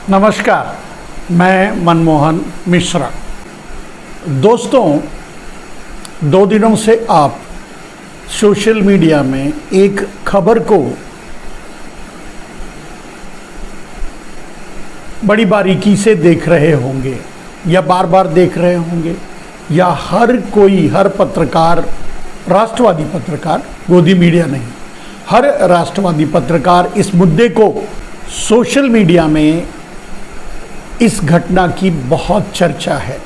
नमस्कार, मैं मनमोहन मिश्रा। दोस्तों, 2 दिनों से आप सोशल मीडिया में एक खबर को बड़ी बारीकी से देख रहे होंगे या बार बार देख रहे होंगे, या हर पत्रकार, राष्ट्रवादी पत्रकार, गोदी मीडिया नहीं, हर राष्ट्रवादी पत्रकार इस मुद्दे को सोशल मीडिया में इस घटना की बहुत चर्चा है।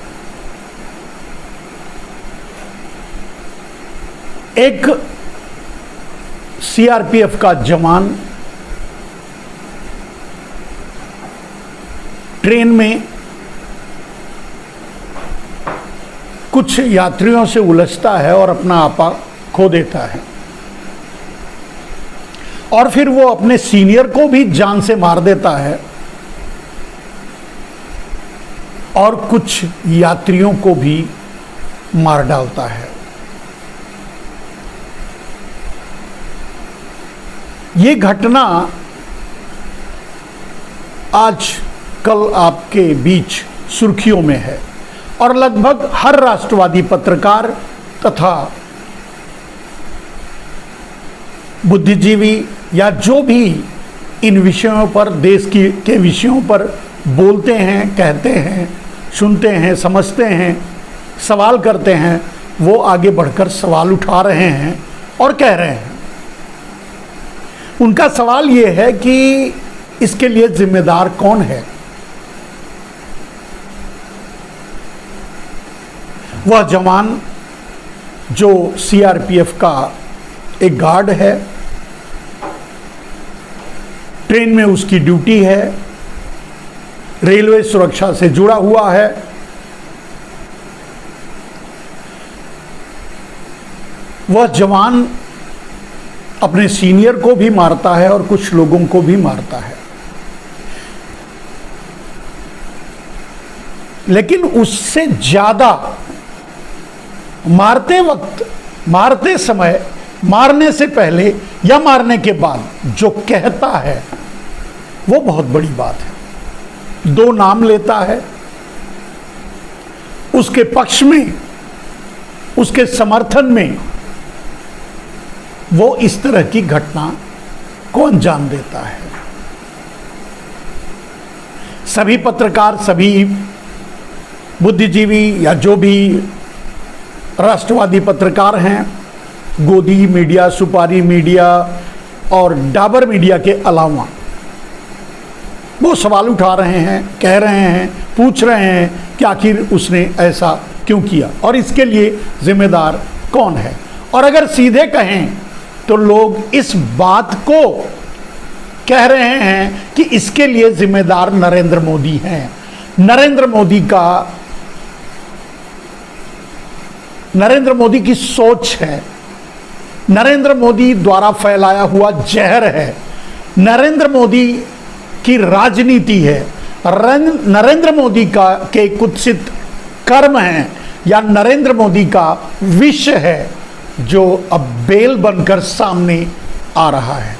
एक सीआरपीएफ का जवान ट्रेन में कुछ यात्रियों से उलझता है और अपना आपा खो देता है, और फिर वो अपने सीनियर को भी जान से मार देता है और कुछ यात्रियों को भी मार डालता है। ये घटना आज कल आपके बीच सुर्खियों में है और लगभग हर राष्ट्रवादी पत्रकार तथा बुद्धिजीवी या जो भी इन विषयों पर, देश के विषयों पर बोलते हैं, कहते हैं, सुनते हैं, समझते हैं, सवाल करते हैं, वो आगे बढ़कर सवाल उठा रहे हैं और कह रहे हैं। उनका सवाल ये है कि इसके लिए जिम्मेदार कौन है? वह जवान जो सीआरपीएफ का एक गार्ड है, ट्रेन में उसकी ड्यूटी है, रेलवे सुरक्षा से जुड़ा हुआ है, वह जवान अपने सीनियर को भी मारता है और कुछ लोगों को भी मारता है। लेकिन उससे ज्यादा मारते वक्त, मारते समय, मारने से पहले या मारने के बाद जो कहता है वो बहुत बड़ी बात है। 2 नाम लेता है, उसके पक्ष में, उसके समर्थन में वो इस तरह की घटना को अंजाम देता है। सभी पत्रकार, सभी बुद्धिजीवी या जो भी राष्ट्रवादी पत्रकार हैं, गोदी मीडिया, सुपारी मीडिया और डाबर मीडिया के अलावा, वो सवाल उठा रहे हैं, कह रहे हैं, पूछ रहे हैं कि आखिर उसने ऐसा क्यों किया और इसके लिए जिम्मेदार कौन है। और अगर सीधे कहें तो लोग इस बात को कह रहे हैं कि इसके लिए जिम्मेदार नरेंद्र मोदी हैं। नरेंद्र मोदी की सोच है, नरेंद्र मोदी द्वारा फैलाया हुआ जहर है, नरेंद्र मोदी की राजनीति है, नरेंद्र मोदी के कुत्सित कर्म हैं, या नरेंद्र मोदी का विष है जो अब बेल बनकर सामने आ रहा है।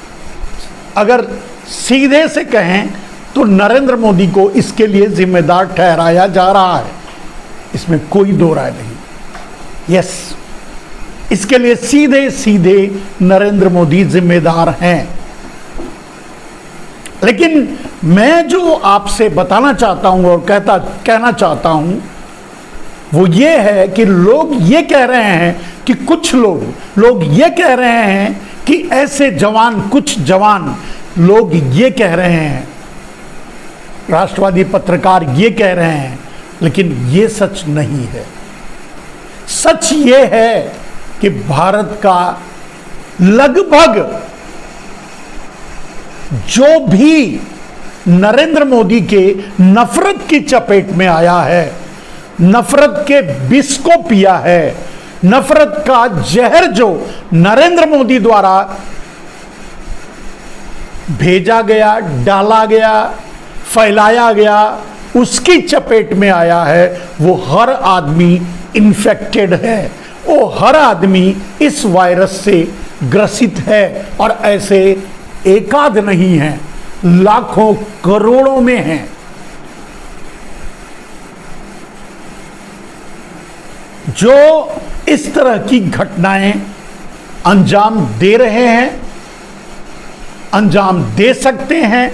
अगर सीधे से कहें तो नरेंद्र मोदी को इसके लिए जिम्मेदार ठहराया जा रहा है, इसमें कोई दो राय नहीं। यस, इसके लिए सीधे सीधे नरेंद्र मोदी जिम्मेदार हैं। लेकिन मैं जो आपसे बताना चाहता हूं और कहना चाहता हूं वो ये है कि लोग ये कह रहे हैं कि कुछ लोग ये कह रहे हैं कि ऐसे जवान, कुछ जवान लोग ये कह रहे हैं, राष्ट्रवादी पत्रकार ये कह रहे हैं, लेकिन ये सच नहीं है। सच ये है कि भारत का लगभग जो भी नरेंद्र मोदी के नफरत की चपेट में आया है, नफरत के विष को पिया है, नफरत का जहर जो नरेंद्र मोदी द्वारा भेजा गया, डाला गया, फैलाया गया, उसकी चपेट में आया है, वो हर आदमी इन्फेक्टेड है, वो हर आदमी इस वायरस से ग्रसित है। और ऐसे एकाध नहीं हैं, लाखों करोड़ों में हैं जो इस तरह की घटनाएं अंजाम दे रहे हैं, अंजाम दे सकते हैं,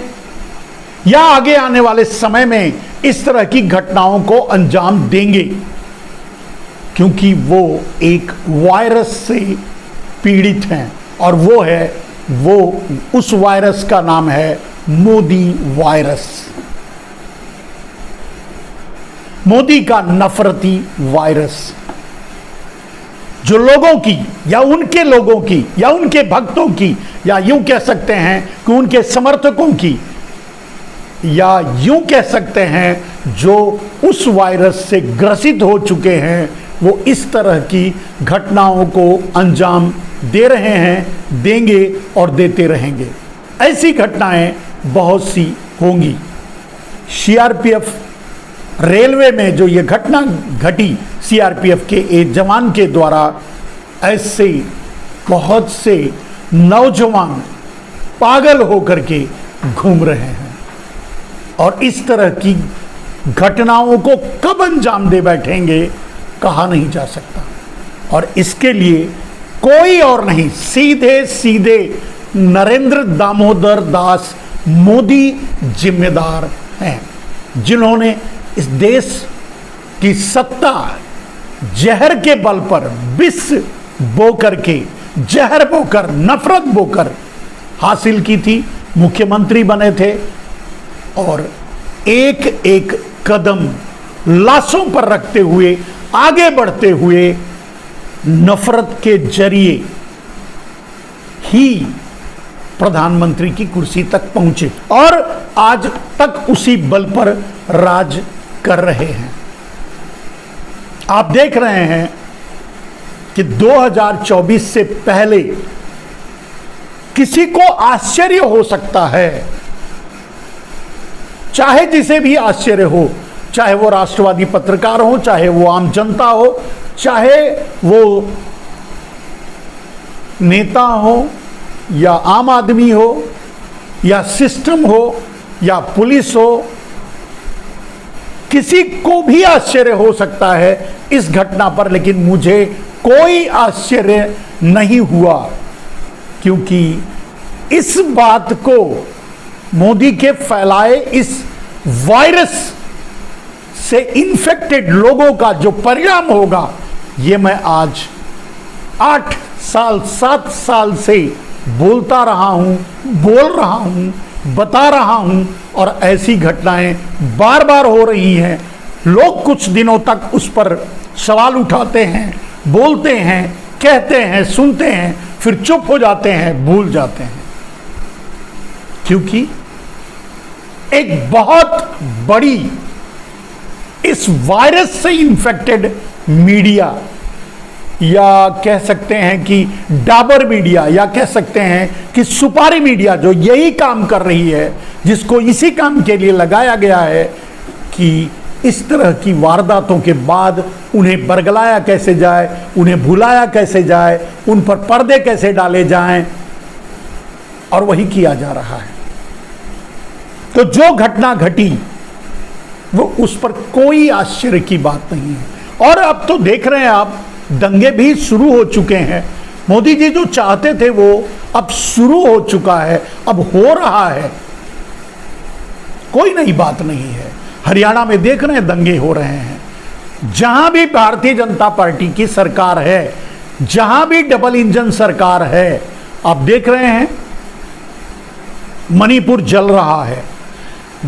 या आगे आने वाले समय में इस तरह की घटनाओं को अंजाम देंगे, क्योंकि वो एक वायरस से पीड़ित हैं। और वो उस वायरस का नाम है मोदी वायरस, मोदी का नफरती वायरस, जो लोगों की या उनके लोगों की या उनके भक्तों की या यूं कह सकते हैं कि उनके समर्थकों की, या यूं कह सकते हैं जो उस वायरस से ग्रसित हो चुके हैं, वो इस तरह की घटनाओं को अंजाम दे रहे हैं, देंगे और देते रहेंगे। ऐसी घटनाएं बहुत सी होंगी। सीआरपीएफ रेलवे में जो ये घटना घटी, सीआरपीएफ के एक जवान के द्वारा, ऐसे बहुत से नौजवान पागल होकर के घूम रहे हैं और इस तरह की घटनाओं को कब अंजाम दे बैठेंगे कहा नहीं जा सकता। और इसके लिए कोई और नहीं, सीधे सीधे नरेंद्र दामोदर दास मोदी जिम्मेदार हैं, जिन्होंने इस देश की सत्ता जहर के बल पर, विष बोकर के, जहर बोकर, नफरत बोकर हासिल की थी। मुख्यमंत्री बने थे और एक एक कदम लाशों पर रखते हुए, आगे बढ़ते हुए, नफरत के जरिए ही प्रधानमंत्री की कुर्सी तक पहुंचे और आज तक उसी बल पर राज कर रहे हैं। आप देख रहे हैं कि 2024 से पहले किसी को आश्चर्य हो सकता है, चाहे जिसे भी आश्चर्य हो, चाहे वो राष्ट्रवादी पत्रकार हो, चाहे वो आम जनता हो, चाहे वो नेता हो या आम आदमी हो या सिस्टम हो या पुलिस हो, किसी को भी आश्चर्य हो सकता है इस घटना पर, लेकिन मुझे कोई आश्चर्य नहीं हुआ, क्योंकि इस बात को, मोदी के फैलाए इस वायरस से इन्फेक्टेड लोगों का जो परिणाम होगा, ये मैं आज 8 साल 7 साल से बोलता रहा हूं, बोल रहा हूं, बता रहा हूं, और ऐसी घटनाएं बार बार हो रही हैं। लोग कुछ दिनों तक उस पर सवाल उठाते हैं, बोलते हैं, कहते हैं, सुनते हैं, फिर चुप हो जाते हैं, भूल जाते हैं, क्योंकि एक बहुत बड़ी इस वायरस से इन्फेक्टेड मीडिया, या कह सकते हैं कि डाबर मीडिया, या कह सकते हैं कि सुपारी मीडिया, जो यही काम कर रही है, जिसको इसी काम के लिए लगाया गया है कि इस तरह की वारदातों के बाद उन्हें बरगलाया कैसे जाए, उन्हें भुलाया कैसे जाए, उन पर पर्दे कैसे डाले जाएं, और वही किया जा रहा है। तो जो घटना घटी वो, उस पर कोई आश्चर्य की बात नहीं है। और अब तो देख रहे हैं आप, दंगे भी शुरू हो चुके हैं। मोदी जी जो चाहते थे वो अब शुरू हो चुका है, अब हो रहा है, कोई नई बात नहीं है। हरियाणा में देख रहे हैं दंगे हो रहे हैं, जहां भी भारतीय जनता पार्टी की सरकार है, जहां भी डबल इंजन सरकार है, आप देख रहे हैं मणिपुर जल रहा है।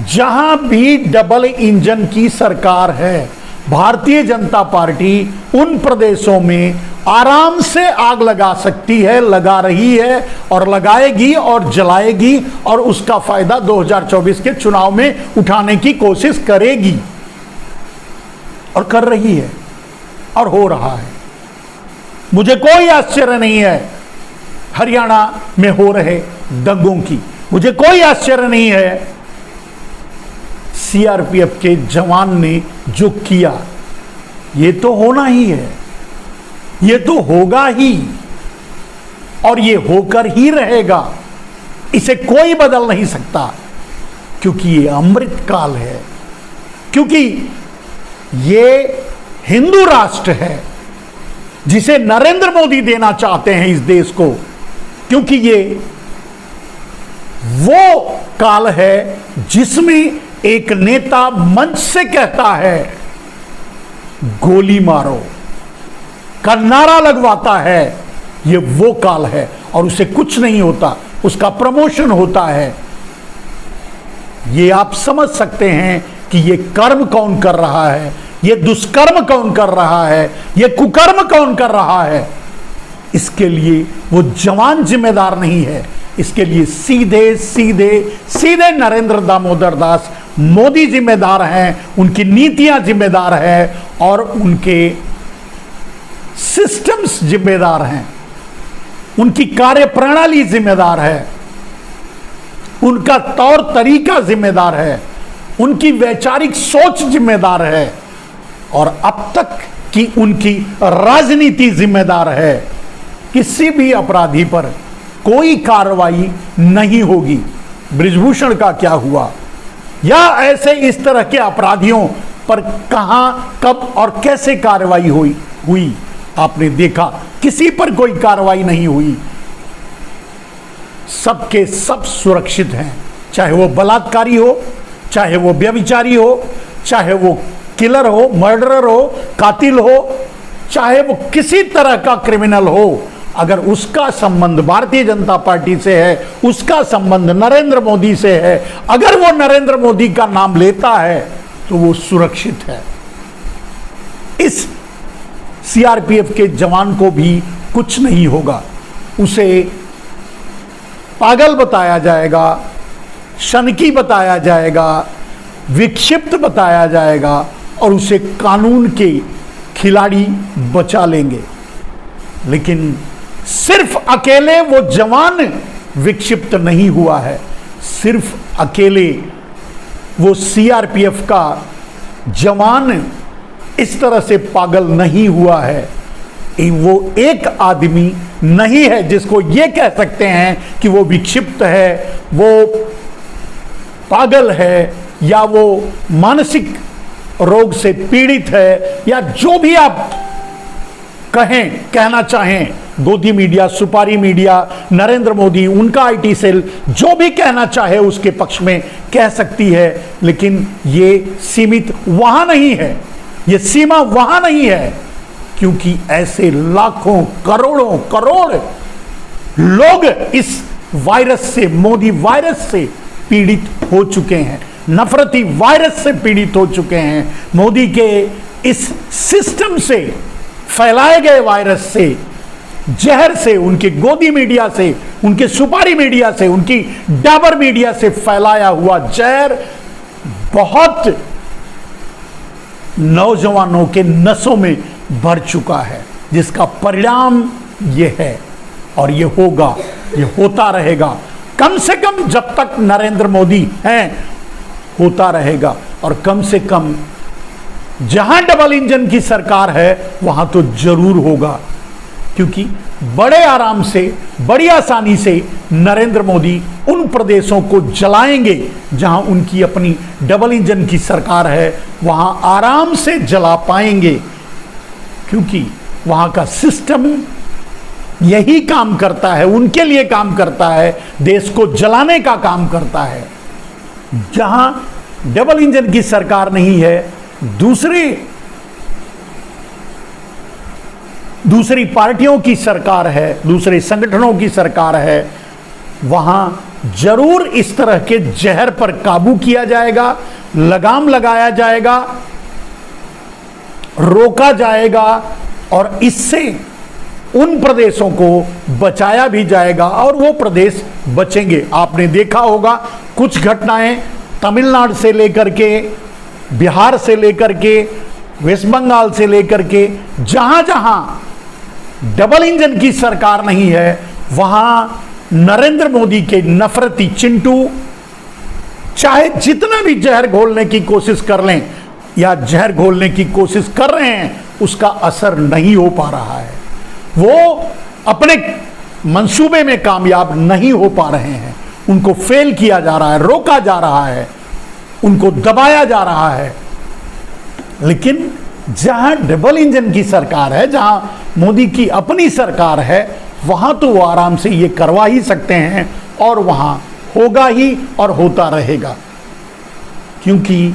जहां भी डबल इंजन की सरकार है, भारतीय जनता पार्टी उन प्रदेशों में आराम से आग लगा सकती है, लगा रही है और लगाएगी और जलाएगी, और उसका फायदा 2024 के चुनाव में उठाने की कोशिश करेगी, और कर रही है और हो रहा है। मुझे कोई आश्चर्य नहीं है हरियाणा में हो रहे दंगों की, मुझे कोई आश्चर्य नहीं है सीआरपीएफ के जवान ने जो किया। ये तो होना ही है, ये तो होगा ही, और ये होकर ही रहेगा, इसे कोई बदल नहीं सकता, क्योंकि ये अमृत काल है, क्योंकि ये हिंदू राष्ट्र है, जिसे नरेंद्र मोदी देना चाहते हैं इस देश को, क्योंकि ये वो काल है जिसमें एक नेता मंच से कहता है गोली मारो का नारा लगवाता है। ये वो काल है और उसे कुछ नहीं होता, उसका प्रमोशन होता है। ये आप समझ सकते हैं कि ये कर्म कौन कर रहा है, ये दुष्कर्म कौन कर रहा है, ये कुकर्म कौन कर रहा है। इसके लिए वो जवान जिम्मेदार नहीं है, इसके लिए सीधे सीधे सीधे नरेंद्र दामोदर दास मोदी जिम्मेदार हैं, उनकी नीतियां जिम्मेदार हैं और उनके सिस्टम्स जिम्मेदार हैं, उनकी कार्यप्रणाली जिम्मेदार है, उनका तौर तरीका जिम्मेदार है, उनकी वैचारिक सोच जिम्मेदार है और अब तक की उनकी राजनीति जिम्मेदार है। किसी भी अपराधी पर कोई कार्रवाई नहीं होगी। बृजभूषण का क्या हुआ, या ऐसे इस तरह के अपराधियों पर कहां कब और कैसे कार्रवाई हुई आपने देखा, किसी पर कोई कार्रवाई नहीं हुई। सबके सब सुरक्षित हैं, चाहे वो बलात्कारी हो, चाहे वो व्यभिचारी हो, चाहे वो किलर हो, मर्डरर हो, कातिल हो, चाहे वो किसी तरह का क्रिमिनल हो। अगर उसका संबंध भारतीय जनता पार्टी से है, उसका संबंध नरेंद्र मोदी से है, अगर वो नरेंद्र मोदी का नाम लेता है तो वो सुरक्षित है। इस सीआरपीएफ के जवान को भी कुछ नहीं होगा। उसे पागल बताया जाएगा, शनकी बताया जाएगा, विक्षिप्त बताया जाएगा और उसे कानून के खिलाड़ी बचा लेंगे। लेकिन सिर्फ अकेले वो जवान विक्षिप्त नहीं हुआ है, सिर्फ अकेले वो सीआरपीएफ का जवान इस तरह से पागल नहीं हुआ है। वो एक आदमी नहीं है जिसको ये कह सकते हैं कि वो विक्षिप्त है, वो पागल है या वो मानसिक रोग से पीड़ित है, या जो भी आप कहना चाहें। गोदी मीडिया, सुपारी मीडिया, नरेंद्र मोदी, उनका आईटी सेल जो भी कहना चाहे उसके पक्ष में कह सकती है, लेकिन ये सीमित वहां नहीं है, ये सीमा वहां नहीं है, क्योंकि ऐसे लाखों करोड़ों करोड़ लोग इस वायरस से, मोदी वायरस से पीड़ित हो चुके हैं, नफरती वायरस से पीड़ित हो चुके हैं, मोदी के इस सिस्टम से फैलाए गए वायरस से, जहर से, उनके गोदी मीडिया से, उनके सुपारी मीडिया से, उनकी डाबर मीडिया से फैलाया हुआ जहर बहुत नौजवानों के नसों में भर चुका है, जिसका परिणाम ये है और ये होगा, ये होता रहेगा। कम से कम जब तक नरेंद्र मोदी हैं होता रहेगा, और कम से कम जहां डबल इंजन की सरकार है वहां तो जरूर होगा, क्योंकि बड़े आराम से, बड़ी आसानी से नरेंद्र मोदी उन प्रदेशों को जलाएंगे जहां उनकी अपनी डबल इंजन की सरकार है, वहां आराम से जला पाएंगे, क्योंकि वहां का सिस्टम यही काम करता है, उनके लिए काम करता है, देश को जलाने का काम करता है। जहां डबल इंजन की सरकार नहीं है, दूसरी पार्टियों की सरकार है, दूसरे संगठनों की सरकार है, वहां जरूर इस तरह के जहर पर काबू किया जाएगा, लगाम लगाया जाएगा, रोका जाएगा और इससे उन प्रदेशों को बचाया भी जाएगा और वो प्रदेश बचेंगे। आपने देखा होगा कुछ घटनाएं तमिलनाडु से लेकर के, बिहार से लेकर के, वेस्ट बंगाल से लेकर के, जहां जहां डबल इंजन की सरकार नहीं है वहां नरेंद्र मोदी के नफरती चिंटू चाहे जितना भी जहर घोलने की कोशिश कर लें या जहर घोलने की कोशिश कर रहे हैं, उसका असर नहीं हो पा रहा है। वो अपने मंसूबे में कामयाब नहीं हो पा रहे हैं, उनको फेल किया जा रहा है, रोका जा रहा है, उनको दबाया जा रहा है। लेकिन जहां डबल इंजन की सरकार है, जहां मोदी की अपनी सरकार है, वहां तो वो आराम से ये करवा ही सकते हैं और वहां होगा ही और होता रहेगा, क्योंकि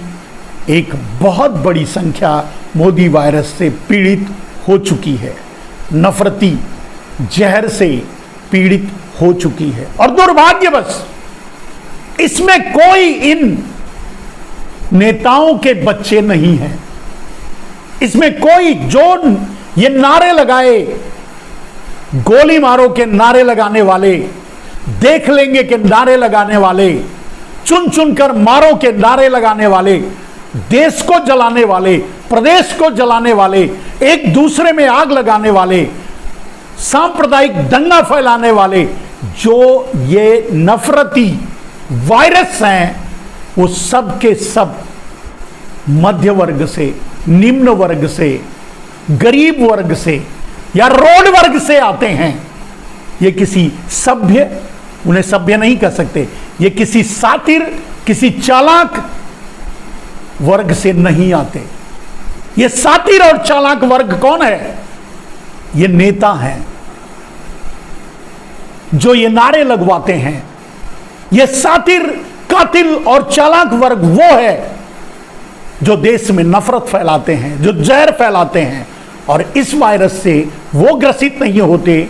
एक बहुत बड़ी संख्या मोदी वायरस से पीड़ित हो चुकी है, नफरती जहर से पीड़ित हो चुकी है। और दुर्भाग्यवश इसमें कोई इन नेताओं के बच्चे नहीं हैं, इसमें कोई जो ये नारे लगाए, गोली मारो के नारे लगाने वाले, देख लेंगे के नारे लगाने वाले, चुन चुन कर मारो के नारे लगाने वाले, देश को जलाने वाले, प्रदेश को जलाने वाले, एक दूसरे में आग लगाने वाले, सांप्रदायिक दंगा फैलाने वाले, जो ये नफरती वायरस हैं, वो सब के सब मध्य वर्ग से, निम्न वर्ग से, गरीब वर्ग से या रोड वर्ग से आते हैं। ये किसी सभ्य, उन्हें सभ्य नहीं कह सकते, ये किसी सातिर, किसी चालाक वर्ग से नहीं आते। ये सातिर और चालाक वर्ग कौन है? ये नेता हैं जो ये नारे लगवाते हैं। ये सातिर, कातिल और चालाक वर्ग वो है जो देश में नफरत फैलाते हैं, जो जहर फैलाते हैं, और इस वायरस से वो ग्रसित नहीं होते।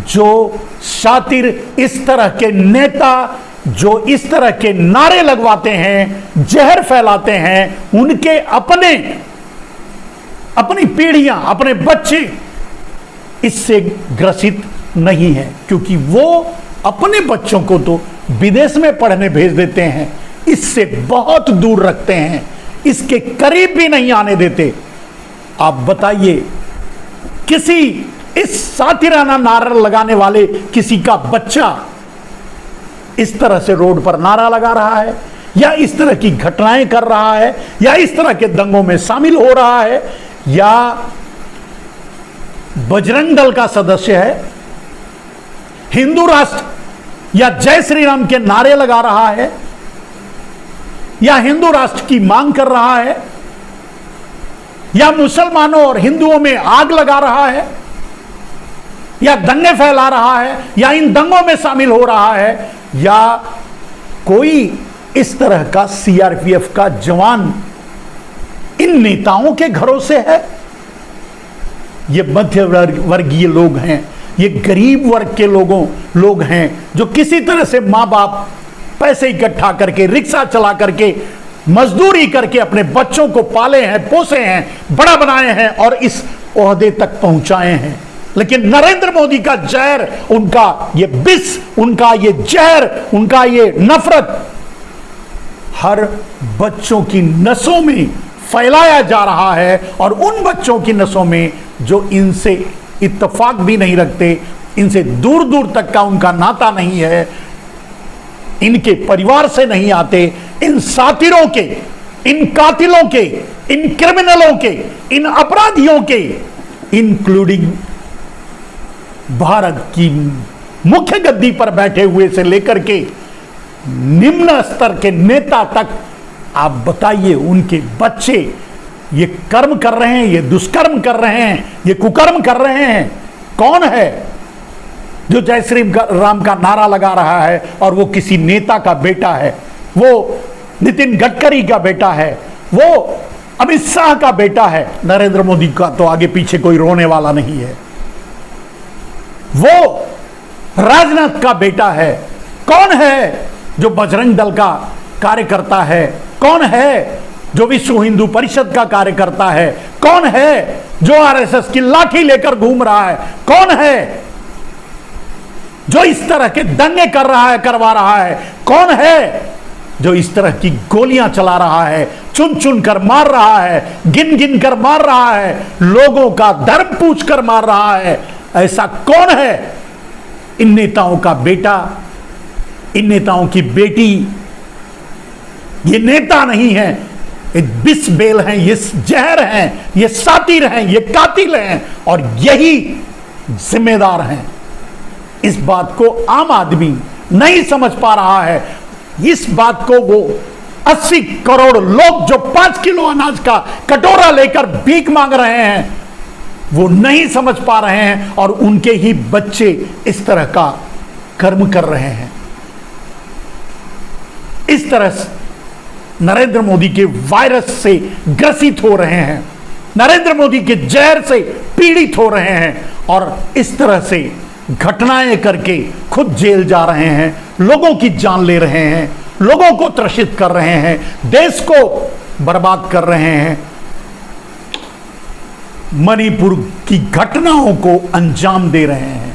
जो शातिर इस तरह के नेता जो इस तरह के नारे लगवाते हैं, जहर फैलाते हैं, उनके अपनी पीढ़ियां, अपने बच्चे इससे ग्रसित नहीं है, क्योंकि वो अपने बच्चों को तो विदेश में पढ़ने भेज देते हैं, इससे बहुत दूर रखते हैं, इसके करीब भी नहीं आने देते। आप बताइए, किसी इस सातिराना नारा लगाने वाले किसी का बच्चा इस तरह से रोड पर नारा लगा रहा है, या इस तरह की घटनाएं कर रहा है, या इस तरह के दंगों में शामिल हो रहा है, या बजरंग दल का सदस्य है, हिंदू राष्ट्र या जय श्री राम के नारे लगा रहा है, या हिंदू राष्ट्र की मांग कर रहा है, या मुसलमानों और हिंदुओं में आग लगा रहा है, या दंगे फैला रहा है, या इन दंगों में शामिल हो रहा है, या कोई इस तरह का सीआरपीएफ का जवान इन नेताओं के घरों से है। ये मध्य वर्गीय लोग हैं, ये गरीब वर्ग के लोग हैं जो किसी तरह से माँ बाप पैसे इकट्ठा करके, रिक्शा चला करके, मजदूरी करके अपने बच्चों को पाले हैं, पोसे हैं, बड़ा बनाए हैं और इस ओहदे तक पहुंचाए हैं। लेकिन नरेंद्र मोदी का जहर, उनका ये विष, उनका ये जहर, उनका ये नफरत हर बच्चों की नसों में फैलाया जा रहा है, और उन बच्चों की नसों में जो इनसे इत्तेफाक भी नहीं रखते, इनसे दूर दूर तक का उनका नाता नहीं है, इनके परिवार से नहीं आते, इन सातिरों के, इन कातिलों के, इन क्रिमिनलों के, इन अपराधियों के, इंक्लूडिंग भारत की मुख्य गद्दी पर बैठे हुए से लेकर के निम्न स्तर के नेता तक, आप बताइए उनके बच्चे ये कर्म कर रहे हैं, ये दुष्कर्म कर रहे हैं, ये कुकर्म कर रहे हैं। कौन है जो जय श्री राम का नारा लगा रहा है और वो किसी नेता का बेटा है, वो नितिन गडकरी का बेटा है, वो अमित शाह का बेटा है। नरेंद्र मोदी का तो आगे पीछे कोई रोने वाला नहीं है। वो राजनाथ का बेटा है। कौन है जो बजरंग दल का कार्यकर्ता है? कौन है जो विश्व हिंदू परिषद का कार्यकर्ता है? कौन है जो आरएसएस की लाठी लेकर घूम रहा है? कौन है जो इस तरह के दंगे कर रहा है, करवा रहा है? कौन है जो इस तरह की गोलियां चला रहा है, चुन चुन कर मार रहा है, गिन गिन कर मार रहा है, लोगों का धर्म पूछ कर मार रहा है? ऐसा कौन है? इन नेताओं का बेटा, इन नेताओं की बेटी। ये नेता नहीं है, ये विष बेल हैं, ये जहर हैं, ये सातिर हैं, ये कातिल हैं, और यही जिम्मेदार हैं। इस बात को आम आदमी नहीं समझ पा रहा है। इस बात को वो 80 करोड़ लोग जो 5 किलो अनाज का कटोरा लेकर भीख मांग रहे हैं, वो नहीं समझ पा रहे हैं और उनके ही बच्चे इस तरह का कर्म कर रहे हैं। इस तरह से नरेंद्र मोदी के वायरस से ग्रसित हो रहे हैं, नरेंद्र मोदी के जहर से पीड़ित हो रहे हैं और इस तरह से घटनाएं करके खुद जेल जा रहे हैं, लोगों की जान ले रहे हैं, लोगों को त्रसित कर रहे हैं, देश को बर्बाद कर रहे हैं, मणिपुर की घटनाओं को अंजाम दे रहे हैं।